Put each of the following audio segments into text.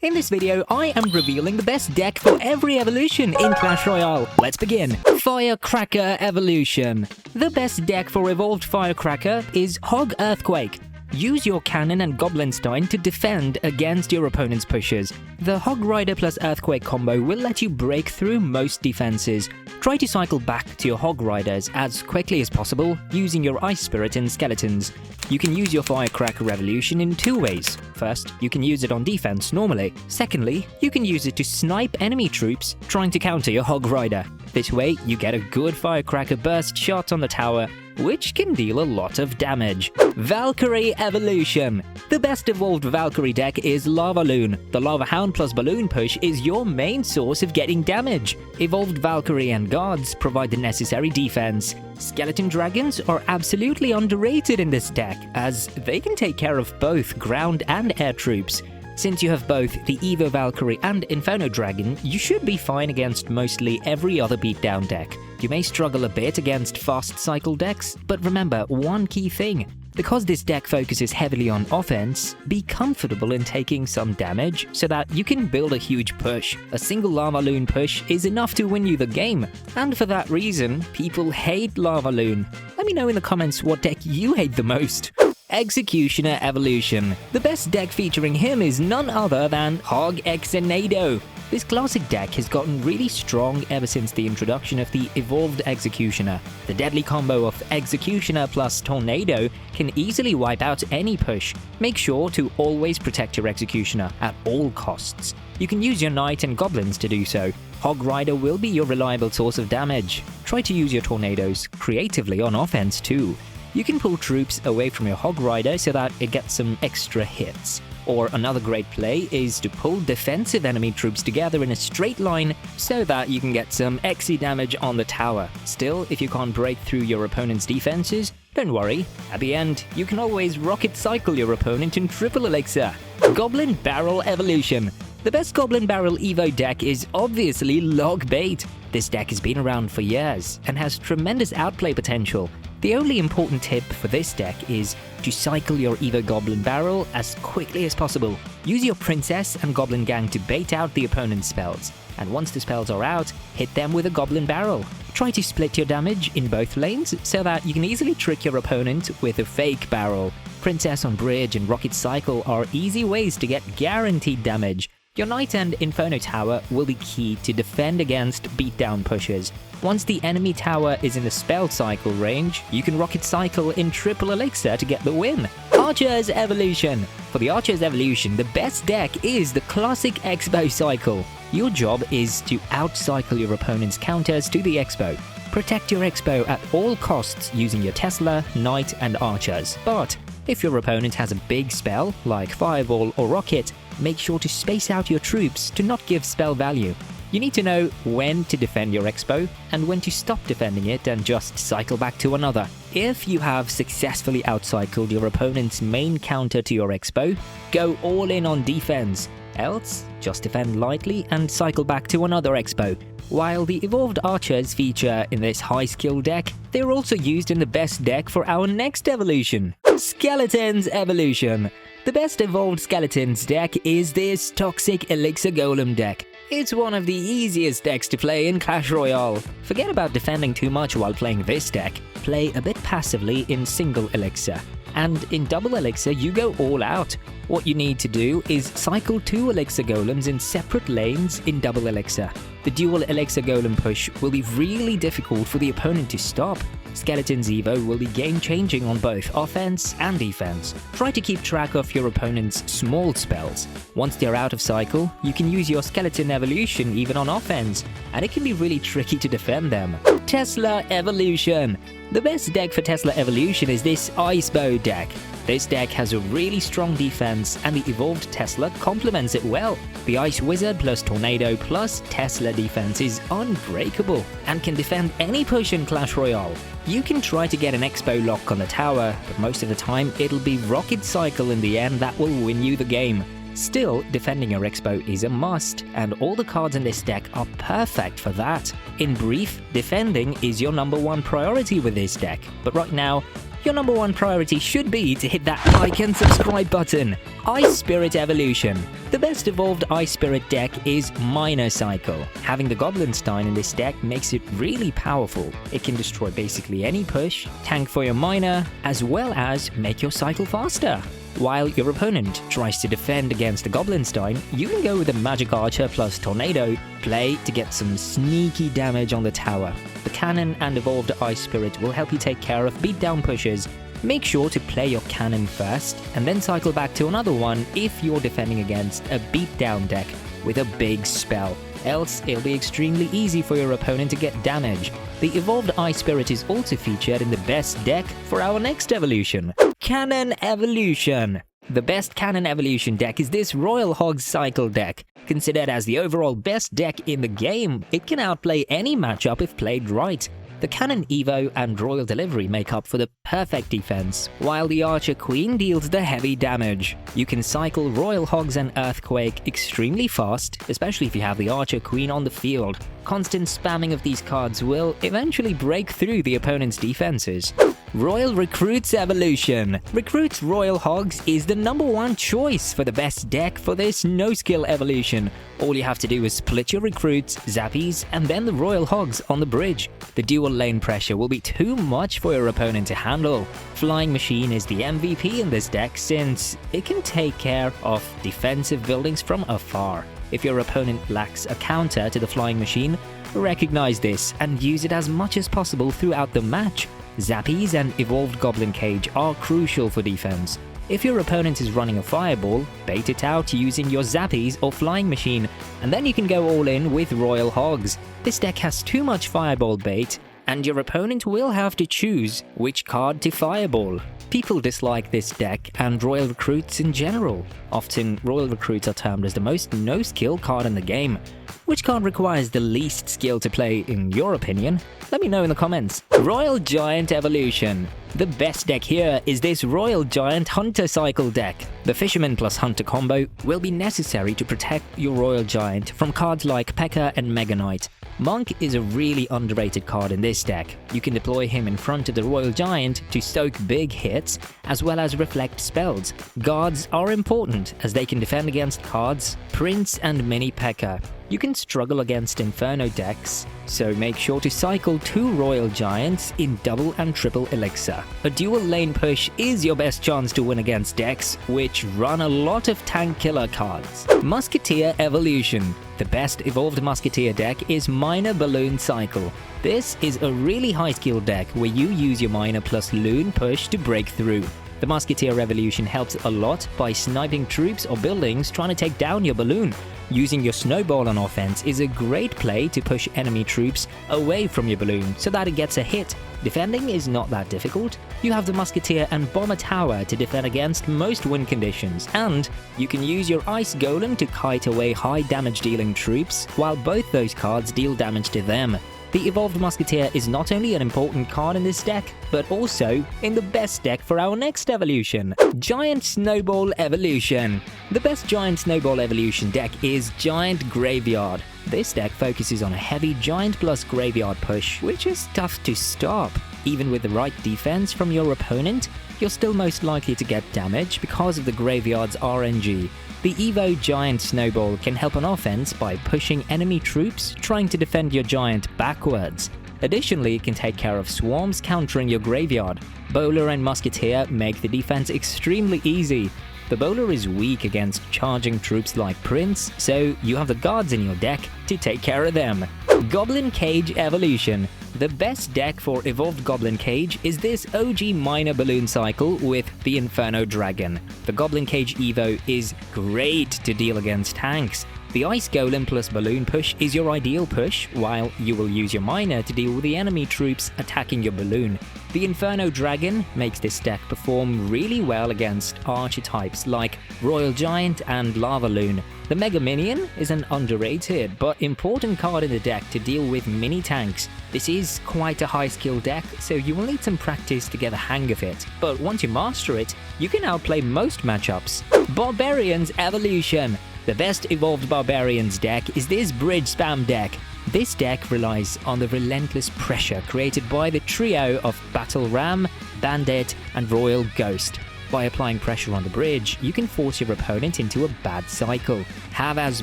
In this video, I am revealing the best deck for every evolution in Clash Royale. Let's begin. Firecracker Evolution. The best deck for evolved Firecracker is Hog Earthquake. Use your cannon and Goblin Stein to defend against your opponent's pushes. The Hog Rider plus Earthquake combo will let you break through most defenses. Try to cycle back to your Hog Riders as quickly as possible using your Ice Spirit and Skeletons. You can use your Firecracker Evolution in two ways. First, you can use it on defense normally. Secondly, you can use it to snipe enemy troops trying to counter your Hog Rider. This way, you get a good Firecracker burst shot on the tower, which can deal a lot of damage. Valkyrie Evolution. The best evolved Valkyrie deck is Lava Loon. The Lava Hound plus Balloon push is your main source of getting damage. Evolved Valkyrie and Guards provide the necessary defense. Skeleton Dragons are absolutely underrated in this deck, as they can take care of both ground and air troops. Since you have both the Evo Valkyrie and Inferno Dragon, you should be fine against mostly every other beatdown deck. You may struggle a bit against fast cycle decks, but remember one key thing. Because this deck focuses heavily on offense, be comfortable in taking some damage so that you can build a huge push. A single Lava Loon push is enough to win you the game, and for that reason, people hate Lava Loon. Let me know in the comments what deck you hate the most. Executioner Evolution. The best deck featuring him is none other than Hog Exenado. This classic deck has gotten really strong ever since the introduction of the evolved Executioner. The deadly combo of Executioner plus Tornado can easily wipe out any push. Make sure to always protect your Executioner at all costs. You can use your Knight and Goblins to do so. Hog Rider will be your reliable source of damage. Try to use your Tornadoes creatively on offense too. You can pull troops away from your Hog Rider so that it gets some extra hits. Or another great play is to pull defensive enemy troops together in a straight line so that you can get some XE damage on the tower. Still, if you can't break through your opponent's defenses, don't worry. At the end, you can always rocket cycle your opponent in triple elixir. Goblin Barrel Evolution. The best Goblin Barrel EVO deck is obviously Log Bait. This deck has been around for years and has tremendous outplay potential. The only important tip for this deck is to cycle your EVO Goblin Barrel as quickly as possible. Use your Princess and Goblin Gang to bait out the opponent's spells, and once the spells are out, hit them with a Goblin Barrel. Try to split your damage in both lanes so that you can easily trick your opponent with a fake barrel. Princess on Bridge and Rocket Cycle are easy ways to get guaranteed damage. Your Knight and Inferno Tower will be key to defend against beatdown pushes. Once the enemy tower is in the spell cycle range, you can Rocket Cycle in triple elixir to get the win. Archer's Evolution. For the Archer's Evolution, the best deck is the classic Expo cycle. Your job is to outcycle your opponent's counters to the Expo. Protect your Expo at all costs using your Tesla, Knight and Archers. But if your opponent has a big spell, like Fireball or Rocket, make sure to space out your troops to not give spell value. You need to know when to defend your Expo and when to stop defending it and just cycle back to another. If you have successfully outcycled your opponent's main counter to your Expo, go all in on defense. Else, just defend lightly and cycle back to another Expo. While the evolved archers feature in this high skill deck, they are also used in the best deck for our next evolution, Skeletons Evolution. The best evolved Skeletons deck is this Toxic Elixir Golem deck. It's one of the easiest decks to play in Clash Royale. Forget about defending too much while playing this deck. Play a bit passively in single elixir. And in double elixir, you go all out. What you need to do is cycle 2 elixir golems in separate lanes in double elixir. The dual elixir golem push will be really difficult for the opponent to stop. Skeletons EVO will be game-changing on both offense and defense. Try to keep track of your opponent's small spells. Once they're out of cycle, you can use your Skeleton Evolution even on offense, and it can be really tricky to defend them. Tesla Evolution. The best deck for Tesla Evolution is this Ice Bow deck. This deck has a really strong defense, and the evolved Tesla complements it well. The Ice Wizard plus Tornado plus Tesla defense is unbreakable and can defend any push in Clash Royale. You can try to get an Expo lock on the tower, but most of the time it'll be Rocket Cycle in the end that will win you the game. Still, defending your Expo is a must, and all the cards in this deck are perfect for that. In brief, defending is your #1 priority with this deck, but right now, your number one priority should be to hit that like and subscribe button. Ice Spirit Evolution. The best evolved Ice Spirit deck is Miner Cycle. Having the Goblin Stein in this deck makes it really powerful. It can destroy basically any push, tank for your Miner, as well as make your cycle faster. While your opponent tries to defend against the Goblin Stein, you can go with a Magic Archer plus Tornado play to get some sneaky damage on the tower. The Cannon and Evolved Ice Spirit will help you take care of beatdown pushes. Make sure to play your Cannon first, and then cycle back to another one if you're defending against a beatdown deck with a big spell. Else, it'll be extremely easy for your opponent to get damage. The Evolved Ice Spirit is also featured in the best deck for our next evolution, Cannon Evolution. The best Cannon Evolution deck is this Royal Hog Cycle deck. Considered as the overall best deck in the game, it can outplay any matchup if played right. The Cannon EVO and Royal Delivery make up for the perfect defense, while the Archer Queen deals the heavy damage. You can cycle Royal Hogs and Earthquake extremely fast, especially if you have the Archer Queen on the field. Constant spamming of these cards will eventually break through the opponent's defenses. Royal Recruits Evolution. Recruits Royal Hogs is the number one choice for the best deck for this no-skill evolution. All you have to do is split your recruits, zappies, and then the Royal Hogs on the bridge. The dual lane pressure will be too much for your opponent to handle. Flying Machine is the MVP in this deck since it can take care of defensive buildings from afar. If your opponent lacks a counter to the Flying Machine, recognize this and use it as much as possible throughout the match. Zappies and Evolved Goblin Cage are crucial for defense. If your opponent is running a Fireball, bait it out using your Zappies or Flying Machine, and then you can go all in with Royal Hogs. This deck has too much Fireball bait, and your opponent will have to choose which card to Fireball. People dislike this deck and Royal Recruits in general. Often, Royal Recruits are termed as the most no-skill card in the game. Which card requires the least skill to play in your opinion? Let me know in the comments. Royal Giant Evolution. The best deck here is this Royal Giant Hunter Cycle deck. The Fisherman plus Hunter combo will be necessary to protect your Royal Giant from cards like Pekka and Mega Knight. Monk is a really underrated card in this deck. You can deploy him in front of the Royal Giant to soak big hits, as well as reflect spells. Guards are important, as they can defend against cards, Prince and Mini Pekka. You can struggle against Inferno decks, so make sure to cycle 2 Royal Giants in double and triple elixir. A dual lane push is your best chance to win against decks which run a lot of tank killer cards. Musketeer Evolution. The best evolved Musketeer deck is Miner Balloon Cycle. This is a really high skill deck where you use your Miner plus Loon push to break through. The Musketeer Evolution helps a lot by sniping troops or buildings trying to take down your balloon. Using your Snowball on offense is a great play to push enemy troops away from your balloon so that it gets a hit. Defending is not that difficult. You have the Musketeer and Bomber Tower to defend against most win conditions, and you can use your Ice Golem to kite away high damage dealing troops, while both those cards deal damage to them. The Evolved Musketeer is not only an important card in this deck, but also in the best deck for our next evolution, Giant Snowball Evolution. The best Giant Snowball Evolution deck is Giant Graveyard. This deck focuses on a heavy Giant plus Graveyard push, which is tough to stop. Even with the right defense from your opponent, you're still most likely to get damage because of the Graveyard's RNG. The EVO Giant Snowball can help on offense by pushing enemy troops trying to defend your Giant backwards. Additionally, it can take care of swarms countering your Graveyard. Bowler and Musketeer make the defense extremely easy. The Bowler is weak against charging troops like Prince, so you have the guards in your deck to take care of them. Goblin Cage Evolution. The best deck for Evolved Goblin Cage is this OG Miner Balloon Cycle with the Inferno Dragon. The Goblin Cage EVO is great to deal against tanks. The Ice Golem plus Balloon push is your ideal push, while you will use your Miner to deal with the enemy troops attacking your balloon. The Inferno Dragon makes this deck perform really well against archetypes like Royal Giant and Lava Loon. The Mega Minion is an underrated but important card in the deck to deal with mini tanks. This is quite a high skill deck, so you will need some practice to get the hang of it, but once you master it, you can outplay most matchups. Barbarians Evolution. The best evolved Barbarians deck is this Bridge Spam deck. This deck relies on the relentless pressure created by the trio of Battle Ram, Bandit, and Royal Ghost. By applying pressure on the bridge, you can force your opponent into a bad cycle. Have as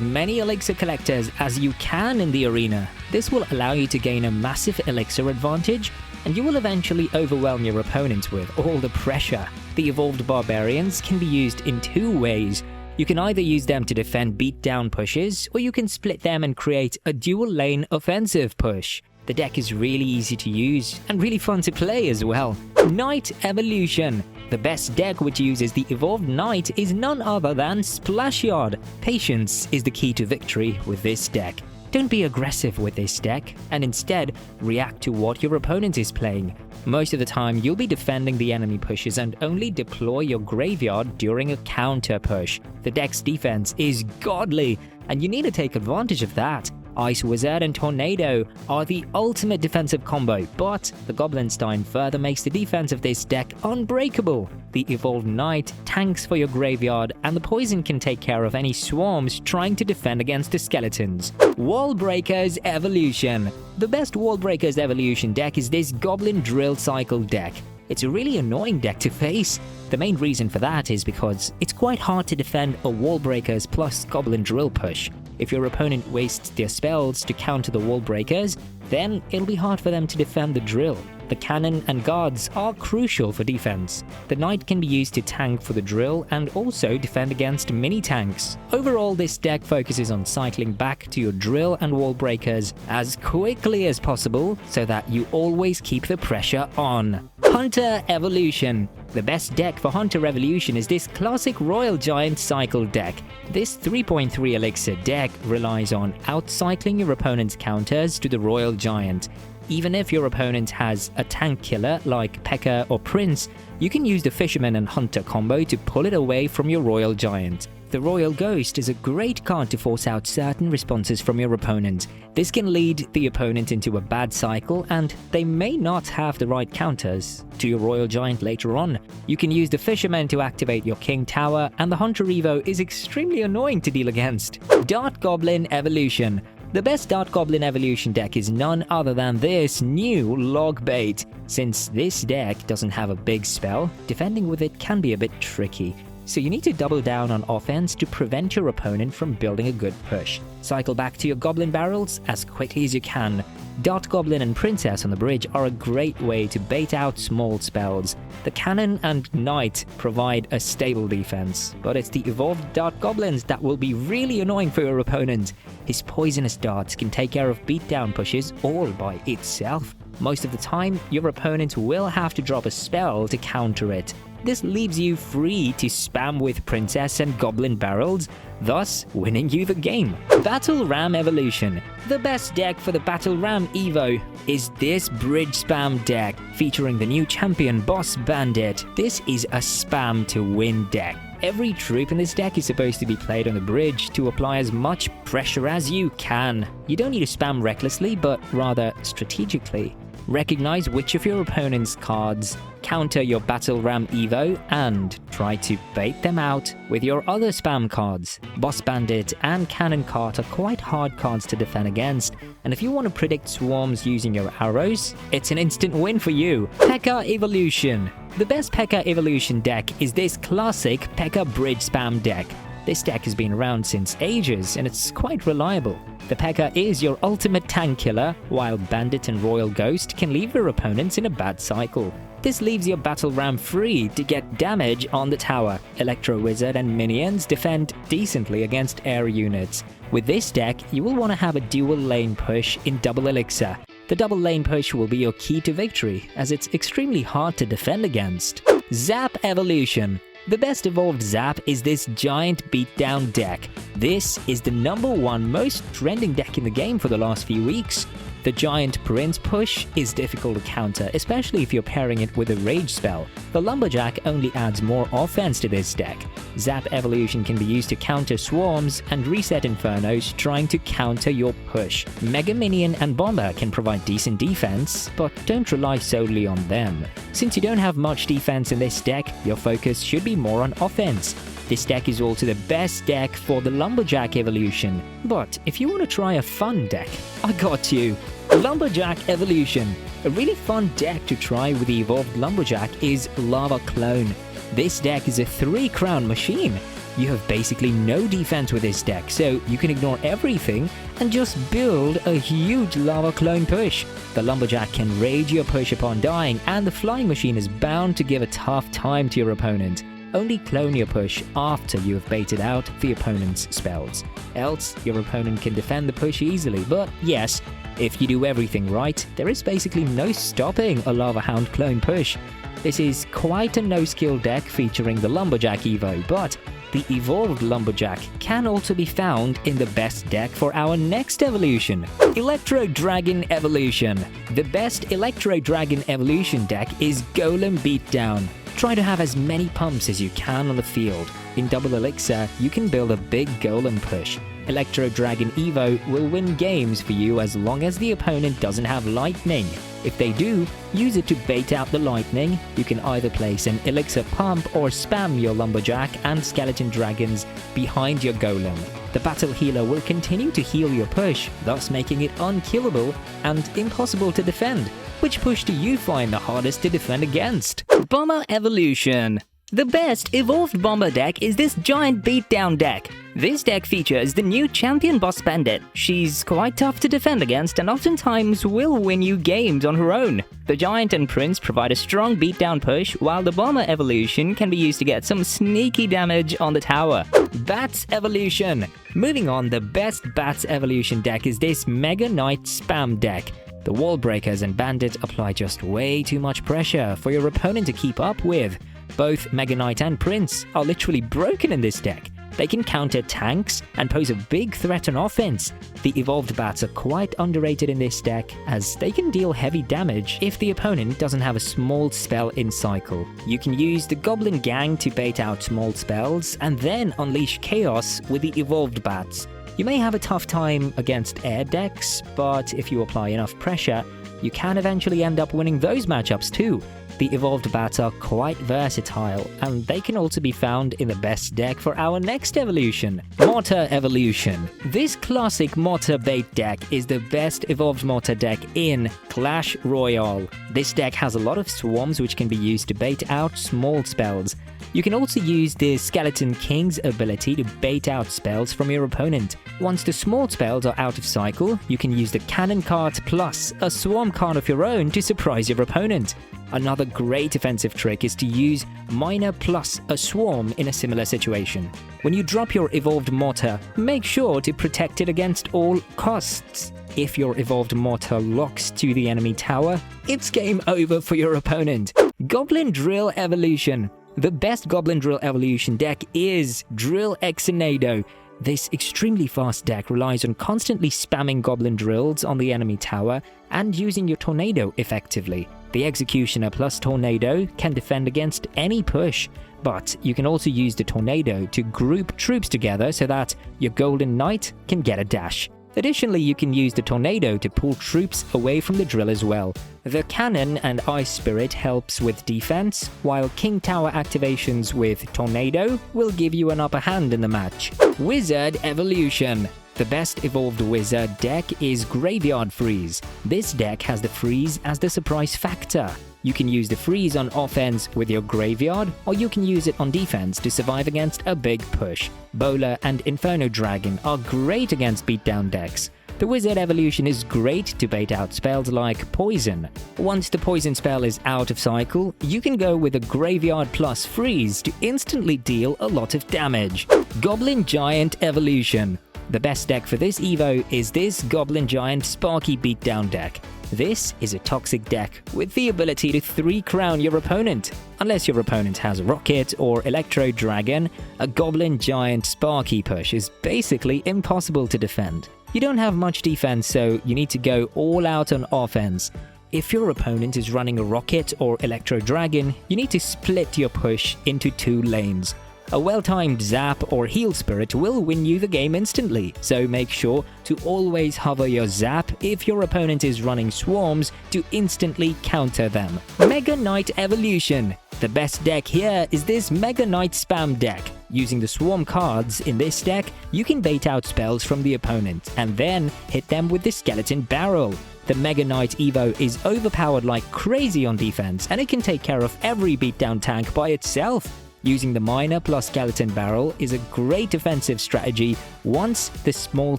many elixir collectors as you can in the arena. This will allow you to gain a massive elixir advantage, and you will eventually overwhelm your opponent with all the pressure. The evolved Barbarians can be used in two ways. You can either use them to defend beatdown pushes, or you can split them and create a dual-lane offensive push. The deck is really easy to use and really fun to play as well. Knight Evolution. The best deck which uses the evolved Knight is none other than Splashyard. Patience is the key to victory with this deck. Don't be aggressive with this deck, and instead react to what your opponent is playing. Most of the time you'll be defending the enemy pushes and only deploy your graveyard during a counter push. The deck's defense is godly, and you need to take advantage of that. Ice Wizard and Tornado are the ultimate defensive combo, but the Goblinstein further makes the defense of this deck unbreakable. The Evolved Knight tanks for your graveyard, and the poison can take care of any swarms trying to defend against the skeletons. Wall Breakers Evolution. The best Wall Breakers Evolution deck is this Goblin Drill cycle deck. It's a really annoying deck to face. The main reason for that is because it's quite hard to defend a Wall Breakers plus Goblin Drill push. If your opponent wastes their spells to counter the Wall Breakers, then it'll be hard for them to defend the drill. The cannon and guards are crucial for defense. The knight can be used to tank for the drill and also defend against mini tanks. Overall, this deck focuses on cycling back to your drill and wall breakers as quickly as possible so that you always keep the pressure on. Hunter Evolution. The best deck for Hunter Evolution is this classic Royal Giant cycle deck. This 3.3 elixir deck relies on outcycling your opponent's counters to the Royal Giant. Even if your opponent has a tank killer like Pekka or Prince, you can use the Fisherman and Hunter combo to pull it away from your Royal Giant. The Royal Ghost is a great card to force out certain responses from your opponent. This can lead the opponent into a bad cycle, and they may not have the right counters to your Royal Giant later on. You can use the Fisherman to activate your King Tower, and the Hunter EVO is extremely annoying to deal against. Dart Goblin Evolution. The best Dart Goblin Evolution deck is none other than this new Log Bait. Since this deck doesn't have a big spell, defending with it can be a bit tricky. So you need to double down on offense to prevent your opponent from building a good push. Cycle back to your Goblin Barrels as quickly as you can. Dart Goblin and Princess on the bridge are a great way to bait out small spells. The Cannon and Knight provide a stable defense, but it's the evolved Dart Goblins that will be really annoying for your opponent. His poisonous darts can take care of beatdown pushes all by itself. Most of the time, your opponent will have to drop a spell to counter it. This leaves you free to spam with Princess and Goblin Barrels, thus winning you the game. Battle Ram Evolution. The best deck for the Battle Ram EVO is this bridge spam deck, featuring the new champion Boss Bandit. This is a spam to win deck. Every troop in this deck is supposed to be played on the bridge to apply as much pressure as you can. You don't need to spam recklessly, but rather strategically. Recognize which of your opponent's cards counter your Battle Ram EVO and try to bait them out with your other spam cards. Boss Bandit and Cannon Cart are quite hard cards to defend against, and if you want to predict swarms using your arrows, it's an instant win for you. Pekka Evolution. The best Pekka Evolution deck is this classic Pekka Bridge Spam deck. This deck has been around since ages, and it's quite reliable. The Pekka is your ultimate tank killer, while Bandit and Royal Ghost can leave your opponents in a bad cycle. This leaves your Battle Ram free to get damage on the tower. Electro Wizard and minions defend decently against air units. With this deck, you will want to have a dual lane push in double elixir. The double lane push will be your key to victory, as it's extremely hard to defend against. Zap Evolution. The best evolved Zap is this giant beatdown deck. This is the #1 most trending deck in the game for the last few weeks. The giant Prince push is difficult to counter, especially if you're pairing it with a rage spell. The Lumberjack only adds more offense to this deck. Zap Evolution can be used to counter swarms and reset infernos trying to counter your push. Mega Minion and Bomber can provide decent defense, but don't rely solely on them. Since you don't have much defense in this deck, your focus should be more on offense. This deck is also the best deck for the Lumberjack Evolution. But if you want to try a fun deck, I got you! Lumberjack Evolution. A really fun deck to try with the evolved Lumberjack is Lava Clone. This deck is a 3-crown machine. You have basically no defense with this deck, so you can ignore everything and just build a huge Lava Clone push. The Lumberjack can rage your push upon dying, and the flying machine is bound to give a tough time to your opponent. Only clone your push after you have baited out the opponent's spells. Else, your opponent can defend the push easily, but yes, if you do everything right, there is basically no stopping a Lava Hound clone push. This is quite a no-skill deck featuring the Lumberjack EVO, but the evolved Lumberjack can also be found in the best deck for our next evolution, Electro Dragon Evolution. The best Electro Dragon Evolution deck is Golem Beatdown. Try to have as many pumps as you can on the field. In double elixir, you can build a big golem push. Electro Dragon EVO will win games for you as long as the opponent doesn't have lightning. If they do, use it to bait out the lightning. You can either place an elixir pump or spam your Lumberjack and Skeleton Dragons behind your golem. The battle healer will continue to heal your push, thus making it unkillable and impossible to defend. Which push do you find the hardest to defend against? Bomber Evolution. The best evolved bomber deck is this giant beatdown deck. This deck features the new Champion Boss Bandit. She's quite tough to defend against and oftentimes will win you games on her own. The Giant and Prince provide a strong beatdown push, while the Bomber Evolution can be used to get some sneaky damage on the tower. Bats Evolution. Moving on, the best Bats Evolution deck is this Mega Knight Spam deck. The Wall Breakers and Bandit apply just way too much pressure for your opponent to keep up with. Both Mega Knight and Prince are literally broken in this deck. They can counter tanks and pose a big threat on offense. The evolved bats are quite underrated in this deck, as they can deal heavy damage if the opponent doesn't have a small spell in cycle. You can use the Goblin Gang to bait out small spells and then unleash chaos with the evolved bats. You may have a tough time against air decks, but if you apply enough pressure, you can eventually end up winning those matchups too. The evolved bats are quite versatile, and they can also be found in the best deck for our next evolution, Mortar Evolution. This classic Mortar bait deck is the best evolved Mortar deck in Clash Royale. This deck has a lot of swarms which can be used to bait out small spells. You can also use the Skeleton King's ability to bait out spells from your opponent. Once the small spells are out of cycle, you can use the Cannon card plus a swarm card of your own to surprise your opponent. Another great offensive trick is to use Miner plus a swarm in a similar situation. When you drop your evolved Mortar, make sure to protect it against all costs. If your evolved Mortar locks to the enemy tower, it's game over for your opponent. Goblin Drill Evolution. The best Goblin Drill Evolution deck is Drill Exonado. This extremely fast deck relies on constantly spamming Goblin Drills on the enemy tower and using your Tornado effectively. The Executioner plus Tornado can defend against any push, but you can also use the Tornado to group troops together so that your Golden Knight can get a dash. Additionally, you can use the Tornado to pull troops away from the drill as well. The Cannon and Ice Spirit helps with defense, while King Tower activations with Tornado will give you an upper hand in the match. Wizard Evolution. The best evolved wizard deck is Graveyard Freeze. This deck has the freeze as the surprise factor. You can use the freeze on offense with your graveyard, or you can use it on defense to survive against a big push. Bowler and Inferno Dragon are great against beatdown decks. The Wizard Evolution is great to bait out spells like Poison. Once the Poison spell is out of cycle, you can go with a Graveyard plus Freeze to instantly deal a lot of damage. Goblin Giant Evolution. The best deck for this Evo is this Goblin Giant Sparky Beatdown deck. This is a toxic deck with the ability to 3-crown your opponent. Unless your opponent has a Rocket or Electro Dragon, a Goblin Giant Sparky push is basically impossible to defend. You don't have much defense, so you need to go all out on offense. If your opponent is running a Rocket or Electro Dragon, you need to split your push into 2 lanes. A well-timed Zap or Heal Spirit will win you the game instantly, so make sure to always hover your Zap if your opponent is running swarms to instantly counter them. Mega Knight Evolution. The best deck here is this Mega Knight spam deck. Using the swarm cards in this deck, you can bait out spells from the opponent and then hit them with the Skeleton Barrel. The Mega Knight EVO is overpowered like crazy on defense, and it can take care of every beatdown tank by itself. Using the Miner plus Skeleton Barrel is a great defensive strategy once the small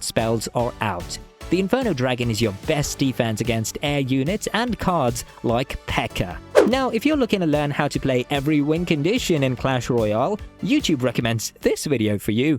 spells are out. The Inferno Dragon is your best defense against air units and cards like Pekka. Now, if you're looking to learn how to play every win condition in Clash Royale, YouTube recommends this video for you.